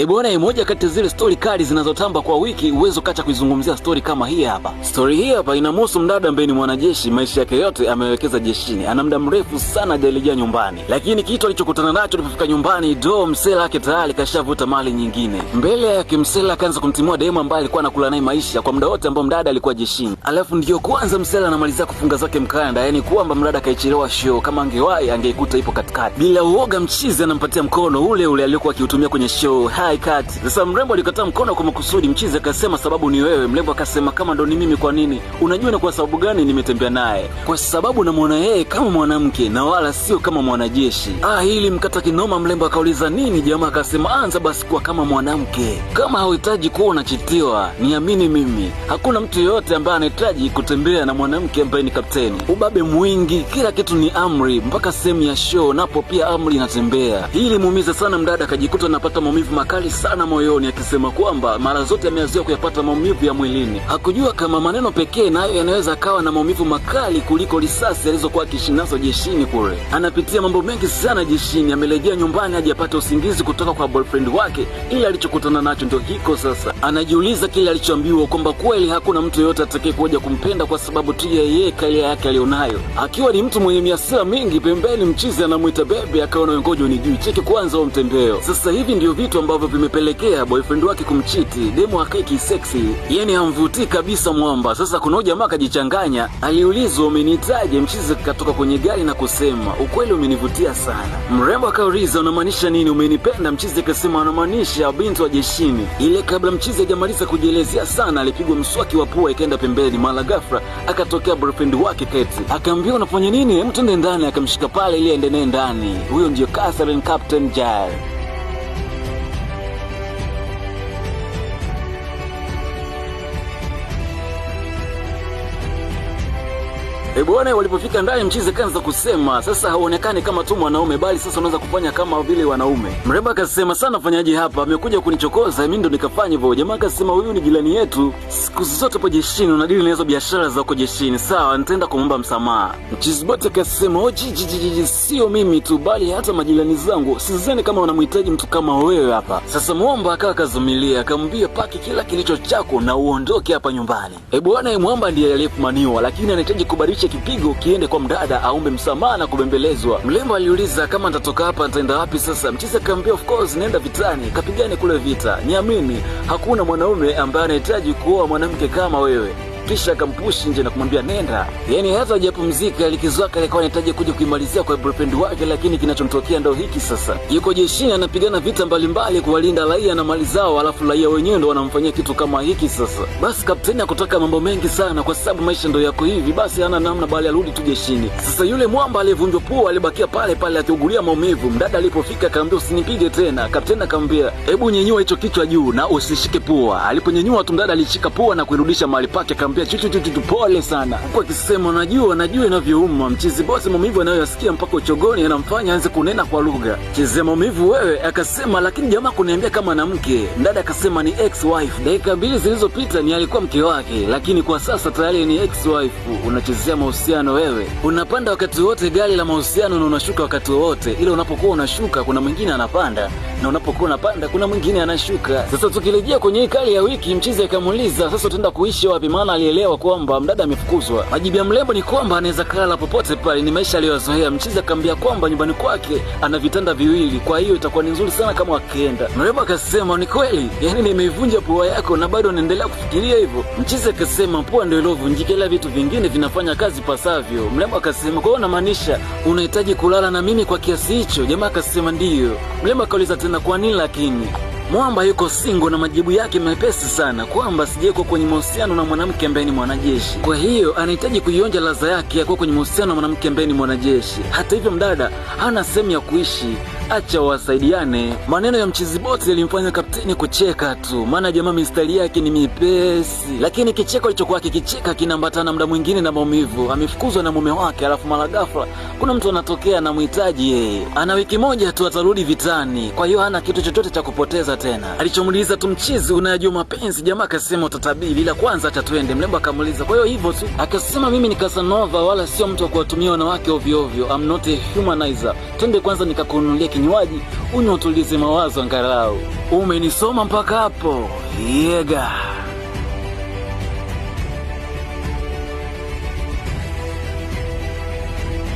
Bwana, moja kati zile story kali zinazotamba kwa wiki, uwezo kacha kuizungumzia story kama hii hapa. Story hii hapa inamhusu mdada ambaye ni mwanajeshi, maisha yake yote amewekeza jeshini. Ana muda mrefu sana hajarejea nyumbani. Lakini kitu alichokutana nacho alipofika nyumbani, msela yake tayari kashavuta mali nyingine. Mbele yake msela akaanza kumtimua demu ambaye alikuwa anakula naye maisha kwa muda wote ambao mdada alikuwa jeshini. Alafu ndio kwanza msela anamaliza kufunga zake mkanda, yani kwamba mdada kaichelewa show, kama angewahi angeikuta ipo katikati. Bila uoga mchizi anampatia mkono ule aliyokuwa akiutumia kwenye show. Sasa mrembo alikataa mkono kwa makusudi. Mchizi akasema sababu ni wewe. Mrembo akasema kama ndo ni mimi kwa nini? Unajua ni kwa sababu gani nimetembea naye? Kwa sababu namuona yeye kama mwanamke na wala sio kama mwanajeshi. Hili mkata kinoma. Mrembo akauliza nini? Jamaa akasema anza basi kuwa kama mwanamke. Kama hauhitaji kuwa unachitiwa, niamini mimi, hakuna mtu yoyote ambaye anahitaji kutembea na mwanamke ambaye ni kapteni. Ubabe mwingi, kila kitu ni amri, mpaka sehemu ya show napo pia amri inatembea. Hili muumiza sana mdada, akajikuta anapata maumivu makali sana moyoni, akisema kwamba mara zote ameanzia kuyapata maumivu ya mwilini. Hakujua kama maneno pekee nayo yanaweza kawa na maumivu makali kuliko risasi alizokuwa akiishi nazo jeshini kule. Anapitia mambo mengi sana jeshini, amerejea nyumbani hajapata usingizi kutoka kwa boyfriend wake, ili alichokutana nacho ndio hiko sasa. Anajiuliza kile alichoambiwa kwamba kweli hakuna mtu yoyote atakayekuja kumpenda kwa sababu tu yeye kale yake alionayo. Akiwa ni mtu mwenye miasira mingi, pembeni mchizi anamuita bebe, akaona ngoja ni juu cheki kwanza au mtembeo. Sasa hivi ndio vitu ambavyo vimepelekea boyfriend wake kumchiti. Demo akaiki sexy, yani hamvutii kabisa mwamba. Sasa kuna jamaa akajichanganya, aliulizwa umenitaje? Mchizi katoka kwenye gari na kusema ukweli umenivutia sana. Mrembo akauliza unamaanisha nini umenipenda? Mchizi akasema anamaanisha binti wa jeshini. Ile kabla mchizi hajamaliza kujielezea sana, alipigwa mswaki wa pua ikaenda pembeni. Mara ghafla akatokea boyfriend wake Keti, akaambia unafanya nini? Mtu ende ndani. Akamshika pale ili aende naye ndani. Huyo ndio Catherine Captain Jael. Bwana, walipofika ndani mchizi kaanza kusema sasa haonekani kama tu mwanaume, bali sasa unaweza kufanya kama vile wanaume. Mrembo akasema sana fanyaje hapa? Amekuja kunichokoza, mimi ndo nikafanya hivyo. Jamaa akasema huyu ni jirani yetu, siku zote hapo jeshini unadili na hizo biashara za huko jeshini. Sawa, nitaenda kumomba msamaha. Mchizi bote akasema sio mimi tu bali hata majirani zangu, sizeni kama wanamhitaji mtu kama wewe hapa. Sasa muomba akawa kazumilia, akamwambia paki kila kilicho chako na uondoke hapa nyumbani. Bwana, muomba ndiye aliyefumaniwa, lakini anahitaji kubadilisha kipigo kiende kwa mdada aombe msamaha na kubembelezwa. Mlembo aliuliza kama nitatoka hapa nitaenda wapi sasa? Mchizi akamwambia of course nenda vitani, kapigane kule vita. Niamini hakuna mwanaume ambaye anahitaji kuoa mwanamke kama wewe. Kisha akampushi nje na kumwambia nenda. Yani hata hajapumzika, likizo yake alikuwa anahitaji kuja kuimalizia kwa boyfriend wake, lakini kinachomtokea ndio hiki sasa. Yuko jeshini anapigana vita mbalimbali kuwalinda raia na mali zao, alafu raia wenyewe ndio wanamfanyia kitu kama hiki sasa. Basi kapteni akutaka mambo mengi sana kwa sababu maisha ndio yako hivi, basi hana namna bali arudi tu jeshini. Sasa yule mwamba aliyevunjwa pua alibakia pale pale akiugulia maumivu. Mdada alipofika akamwambia usinipige tena. Kapteni akamwambia hebu nyenyua hicho kichwa juu na usishike pua. Aliponyenyua tu mdada alishika pua na kuirudisha mahali pake, chuchu pole sana. Huko akisema najua inavyouma. Mchizi bosi maumivu anayoyasikia mpaka uchogoni anamfanya aanze kunena kwa lugha. Chizi maumivu wewe, akasema lakini jamaa kuniambia kama mwanamke. Mdada akasema ni ex-wife. Dakika 2 zilizopita ni alikuwa mke wake, lakini kwa sasa tayari ni ex-wife. Unachezea mahusiano wewe. Unapanda wakati wote gari la mahusiano na unashuka wakati wote. Ile unapokuwa unashuka kuna mwingine anapanda na unapokuwa unapanda kuna mwingine anashuka. Sasa tukirejea kwenye hii kali ya wiki, mchizi akamuuliza sasa utaenda kuishi wapi? Maana alielewa kwamba mdada amefukuzwa. Majibu ya mlembo ni kwamba anaweza kulala popote pale, ni maisha aliyozoea. Mchizi akamwambia kwamba nyumbani kwake ana vitanda viwili, kwa hiyo itakuwa ni nzuri sana kama akienda. Mlembo akasema ni kweli? Yani nimeivunja pua yako na bado unaendelea kufikiria hivyo? Mchizi akasema pua ndio ilovunjika ila vitu vingine vinafanya kazi pasavyo. Mlembo akasema kwa hiyo unamaanisha unahitaji kulala na mimi kwa kiasi hicho? Jamaa akasema ndio. Mlembo akauliza tena kwa nini lakini? Mwamba yuko single na majibu yake mepesi sana kwamba sijeko kwenye mahusiano na mwanamke ambaye ni mwanajeshi. Kwa hiyo anahitaji kuionja ladha yake ya kuwa kwenye mahusiano na mwanamke ambaye ni mwanajeshi. Hata hivyo mdada hana sehemu ya kuishi, acha wasaidiane. Maneno ya mchizi boti yalimfanya kapteni kucheka tu, maana jamaa mistari yake ni mipesi, lakini kicheko alichokuwa kikicheka kinaambatana muda mwingine na maumivu. Amefukuzwa na mume wake, alafu mara ghafla kuna mtu anatokea anamhitaji yeye. Ana wiki moja tu atarudi vitani, kwa hiyo hana kitu chochote cha kupoteza tena. Alichomuuliza tu mchizi unajua mapenzi? Jamaa akasema utatabiri, ila kwanza acha twende. Mlembo akamuuliza kwa hiyo hivyo tu? Akasema mimi ni Casanova wala sio mtu wa kuwatumia wanawake ovyo ovyo. I'm not a humanizer. Twende kwanza nikakununulia kinywaji unywe utulize mawazo angalau. Umenisoma mpaka hapo? Yega.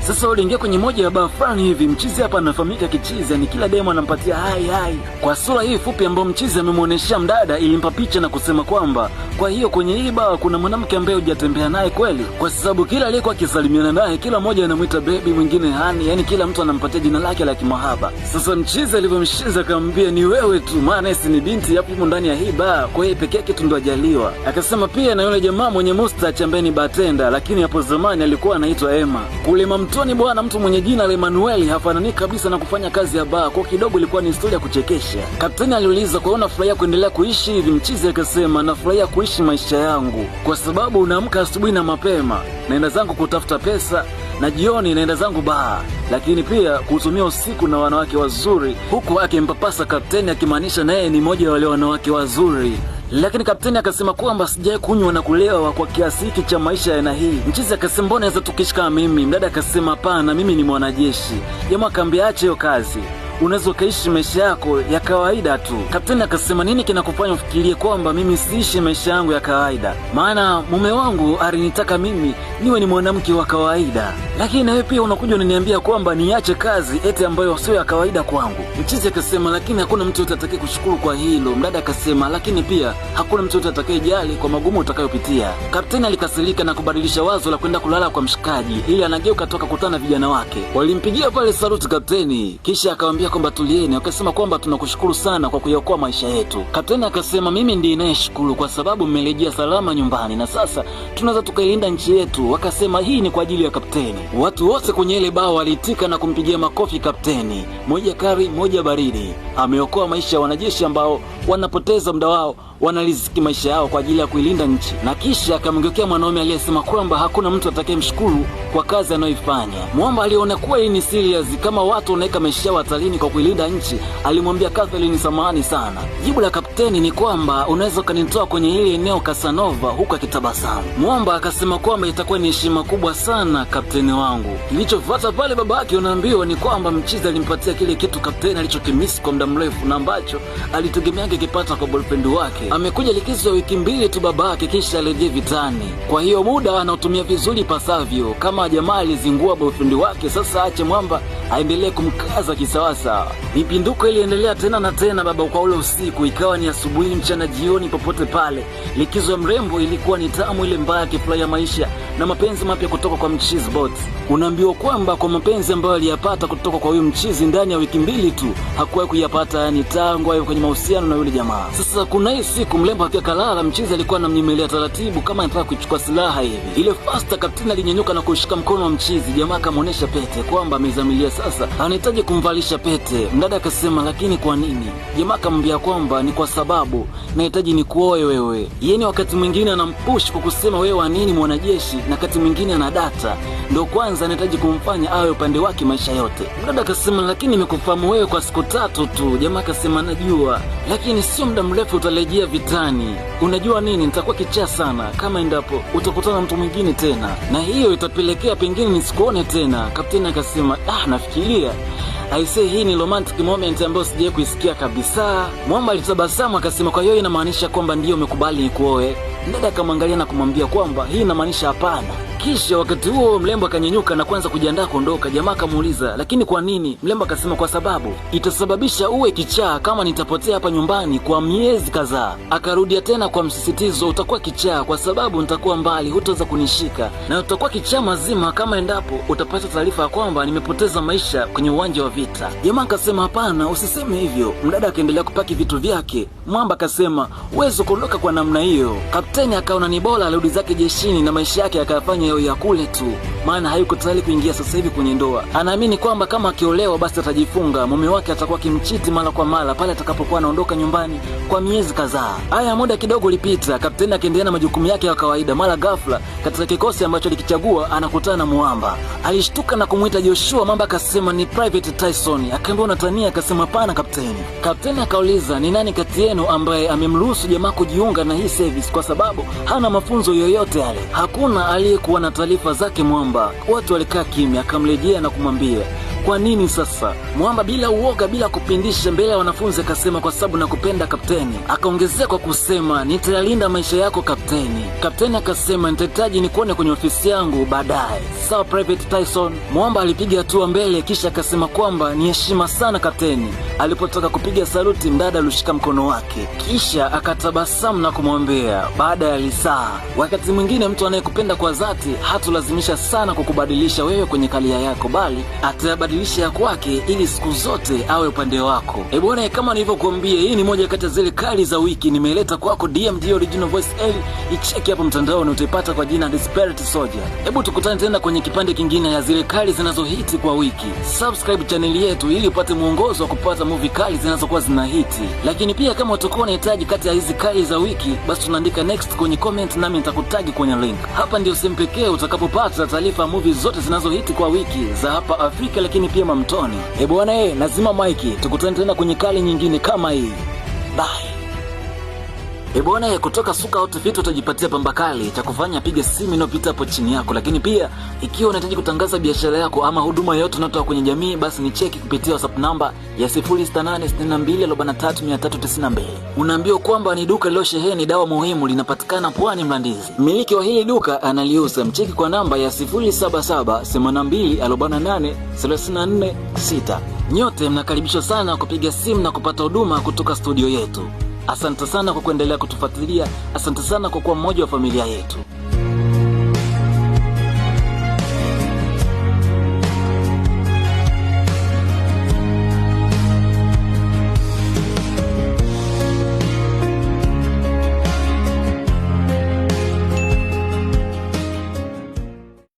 Sasa uliingia kwenye moja ya baa fulani hivi, mchizi hapa anafahamika kichizi, ni kila demo anampatia hai. Kwa sura hii fupi ambayo mchizi amemuoneshia mdada, ilimpa picha na kusema kwamba kwa hiyo kwenye hii baa kuna mwanamke ambaye hujatembea naye kweli, kwa sababu kila aliyekuwa akisalimiana naye kila mmoja anamuita baby, mwingine hani, yani kila mtu anampatia jina lake la kimahaba. Sasa mchizi alivyomshiza akamwambia ni wewe tu, maana esi ni binti hapo ndani ya hii baa, kwa hiyo pekee yake tu ndo ajaliwa. Akasema pia na yule jamaa mwenye mustache ambaye ni bartender, lakini hapo zamani alikuwa anaitwa Emma. Kule Mamtoni bwana, mtu mwenye jina la Emmanuel hafanani kabisa na kufanya kazi ya baa, kwa kidogo ilikuwa ni historia ya kuchekesha. Kapteni aliuliza kwa unafurahia kuendelea kuishi hivi? Mchizi akasema nafurahia kuishi maisha yangu kwa sababu unaamka asubuhi na mapema, naenda zangu kutafuta pesa na jioni naenda zangu baa, lakini pia kutumia usiku na wanawake wazuri, huku akimpapasa kapteni akimaanisha naye ni mmoja wa wale wanawake wazuri. Lakini kapteni akasema kwamba sijawahi kunywa na kulewa kwa kiasi hiki cha maisha ya hii. Mchizi akasema mbona naweza tukiishi kama mimi? Mdada akasema hapana, mimi ni mwanajeshi. Jamaa akamwambia acha hiyo kazi, unaweza ukaishi maisha yako ya kawaida tu. Kapteni akasema nini kinakufanya ufikirie kwamba mimi siishi maisha yangu ya kawaida? Maana mume wangu alinitaka mimi niwe ni mwanamke wa kawaida, lakini nawe pia unakuja unaniambia kwamba niache kazi eti ambayo sio ya kawaida kwangu. Mchizi akasema lakini hakuna mtu yote atakaye kushukuru kwa hilo. Mdada akasema lakini pia hakuna mtu yote atakayejali kwa magumu utakayopitia. Kapteni alikasirika na kubadilisha wazo la kwenda kulala kwa mshikaji, ili anageuka toka kutana vijana wake. Walimpigia pale saluti kapteni, kisha akamwambia kwamba tulieni. Akasema kwamba tunakushukuru sana kwa kuyaokoa maisha yetu. Kapteni akasema mimi ndiye ninayeshukuru kwa sababu mmerejea salama nyumbani na sasa tunaweza tukailinda nchi yetu. Wakasema hii ni kwa ajili ya kapteni. Watu wote kwenye ile baa waliitika na kumpigia makofi kapteni. Moja kari, moja baridi. Ameokoa maisha ya wanajeshi ambao wanapoteza muda wao, wanaliziki maisha yao kwa ajili ya kuilinda nchi. Na kisha akamgeukia mwanaume aliyesema kwamba hakuna mtu atakayemshukuru kwa kazi anayoifanya. Mwamba aliona kuwa hii ni serious, kama watu wanaweka maisha yao hatarini kwa kuilinda nchi. Alimwambia Kathleen samahani sana. Jibu la kapteni ni kwamba unaweza kanitoa kwenye ile eneo Casanova, huku akitabasamu. Mwamba akasema kwamba itakuwa ni heshima kubwa sana kapteni wangu. Kilichofuata pale babake unaambiwa ni kwamba mchizi alimpatia kile kitu kapteni alichokimisi kwa muda mrefu na ambacho alitegemea kipata kwa boyfriend wake. Amekuja likizo ya wiki 2 tu babake, kisha alirejea vitani. Kwa hiyo muda anaotumia vizuri pasavyo. Kama jamaa alizingua boyfriend wake, sasa ache Mwamba aendelee kumkaza kisawasawa. Mipinduko iliendelea tena na tena baba kwa ule usiku, ikawa ni asubuhi, mchana, jioni, popote pale. Likizo ya mrembo ilikuwa ni tamu ile mbaya, akifurahia maisha na mapenzi mapya kutoka kwa mchizi bot. Unaambiwa kwamba kwa mapenzi ambayo aliyapata kutoka kwa huyu mchizi ndani ya wiki 2 tu hakuwahi kuyapata, yani tangu ayo kwenye mahusiano na yule jamaa. Sasa kuna hii siku mlembo akiwa kalala, mchizi alikuwa anamnyemelea taratibu kama anataka kuchukua silaha hivi. Ile fasta kapteni alinyanyuka na kushika mkono wa mchizi. Jamaa akamuonesha pete kwamba amezamilia sasa anahitaji kumvalisha pete. Mdada akasema lakini kwa nini? Jamaa akamwambia kwamba ni kwa sababu nahitaji nikuoe wewe. Yeye wakati mwingine anampush kwa kusema wewe wa nini mwanajeshi, na wakati mwingine ana data. Ndio kwanza anahitaji kumfanya awe upande wake maisha yote. Mdada akasema lakini nimekufahamu wewe kwa siku 3 tu. Jamaa akasema najua, lakini sio muda mrefu utarejea vitani. Unajua nini, nitakuwa kichaa sana kama endapo utakutana na mtu mwingine tena, na hiyo itapelekea pengine nisikuone tena. Kapteni akasema nafikiria aisee, hii ni romantic moment ambayo sijawahi kuisikia kabisa. Mwamba alitabasamu akasema kwa hiyo inamaanisha kwamba ndio umekubali nikuoe? Mdada akamwangalia na kumwambia kwamba hii inamaanisha hapana. Kisha wakati huo mlembo akanyanyuka na kuanza kujiandaa kuondoka. Jamaa akamuuliza lakini kwa nini? Mlembo akasema kwa sababu itasababisha uwe kichaa kama nitapotea hapa nyumbani kwa miezi kadhaa. Akarudia tena kwa msisitizo, utakuwa kichaa kwa sababu nitakuwa mbali, hutaweza kunishika, na utakuwa kichaa mazima kama endapo utapata taarifa ya kwamba nimepoteza maisha kwenye uwanja wa vita. Jamaa akasema hapana, usiseme hivyo. Mdada akaendelea kupaki vitu vyake. Mwamba akasema wewe kuondoka kwa namna hiyo. Kapteni akaona ni bora arudi zake jeshini na maisha yake akayafanya ya kule tu, maana hayuko tayari kuingia sasa hivi kwenye ndoa. Anaamini kwamba kama akiolewa basi atajifunga, mume wake atakuwa kimchiti mara kwa mara pale atakapokuwa anaondoka nyumbani kwa miezi kadhaa. Haya, muda kidogo ulipita, kapteni akaendelea na majukumu yake ya kawaida. Mara ghafla katika kikosi ambacho alikichagua anakutana na Mwamba. Alishtuka na kumuita Joshua. Mwamba akasema ni Private Tyson. Akaambia unatania? Akasema hapana kapteni. Kapteni akauliza ni nani kati yenu ambaye amemruhusu jamaa kujiunga na hii service, kwa sababu hana mafunzo yoyote yale. Hakuna aliyekuwa na taarifa zake Mwamba. Watu walikaa kimya. Akamrejea na kumwambia Kwa nini sasa? Mwamba bila uoga, bila kupindisha mbele ya wanafunzi akasema kwa sababu nakupenda kapteni. Akaongezea kwa kusema nitayalinda maisha yako kapteni. Kapteni akasema nitahitaji nikuone kwenye ofisi yangu baadaye. Sawa Private Tyson. Mwamba alipiga hatua mbele kisha akasema kwamba ni heshima sana kapteni. Alipotoka kupiga saluti, mdada alishika mkono wake kisha akatabasamu na kumwambia baada ya lisaa, wakati mwingine mtu anayekupenda kwa dhati hatulazimisha sana kukubadilisha wewe kwenye kalia yako, bali atayabadilisha ya kwake ili siku zote awe upande wako. Bwana, kama nilivyokuambia, hii ni moja kati ya zile kali za wiki nimeleta kwako DMD Original Voice L. Icheki hapo mtandao na utaipata kwa jina Desperate Soldier. Hebu tukutane tena kwenye kipande kingine ya zile kali zinazohiti kwa wiki. Subscribe channel yetu ili upate mwongozo wa kupata movie kali zinazokuwa zinahiti. Lakini pia kama utakuwa unahitaji kati ya hizi kali za wiki, basi tunaandika next kwenye comment nami nitakutagi kwenye link. Hapa ndio sehemu pekee utakapopata taarifa movie zote zinazohiti kwa wiki za hapa Afrika lakini pia mamtoni. Bwana, lazima Mike, tukutane tena kwenye kali nyingine kama hii. Bye. Bwana, kutoka Suka Outfit utajipatia pamba kali. Cha kufanya piga simu inayopita hapo chini yako. Lakini pia ikiwa unahitaji kutangaza biashara yako ama huduma yoyote unayotoa kwenye jamii, basi ni cheki kupitia WhatsApp namba ya 0686243392. Unaambiwa kwamba ni duka lilosheheni dawa muhimu, linapatikana Pwani Mlandizi. Mmiliki wa hili duka analiuza. Mcheki kwa namba ya 0778243446. Nyote mnakaribishwa sana kupiga simu na kupata huduma kutoka studio yetu. Asante sana kwa kuendelea kutufuatilia. Asante sana kwa kuwa mmoja wa familia yetu.